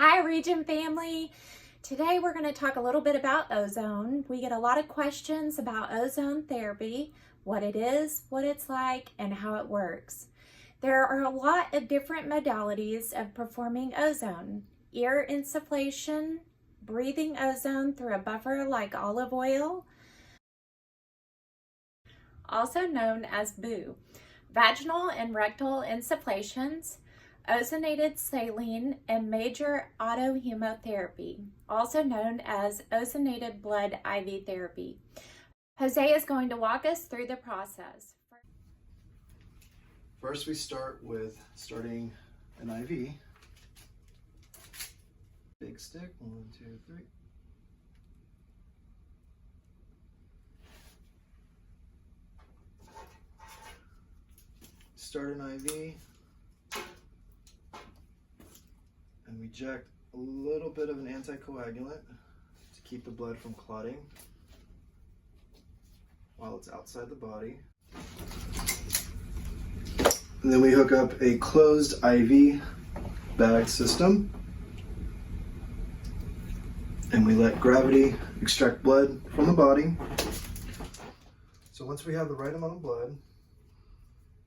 Hi, Regen family. Today we're going to talk a little bit about ozone. We get a lot of questions about ozone therapy, what it is, what it's like, and how it works. There are a lot of different modalities of performing ozone. Ear insufflation, breathing ozone through a buffer like olive oil, also known as BOO, vaginal and rectal insufflations, ozonated saline, and major autohemotherapy, also known as ozonated blood IV therapy. Jose is going to walk us through the process. First, we start with starting an IV. Big stick, 1, 2, 3. Start an IV. And we inject a little bit of an anticoagulant to keep the blood from clotting while it's outside the body. And then we hook up a closed IV bag system and we let gravity extract blood from the body. So once we have the right amount of blood,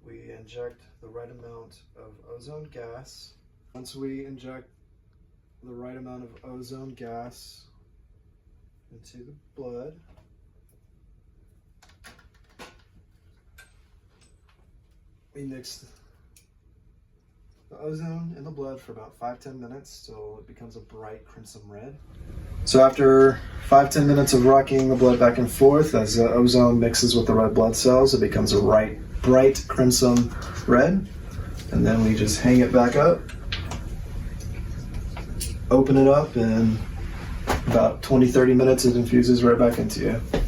we inject the right amount of ozone gas. Once we inject the right amount of ozone gas into the blood, we mix the ozone in the blood for about 5-10 minutes till it becomes a bright crimson red. So after 5-10 minutes of rocking the blood back and forth, as the ozone mixes with the red blood cells, it becomes a bright crimson red. And then we just hang it back up, open it up, and about 20-30 minutes it infuses right back into you.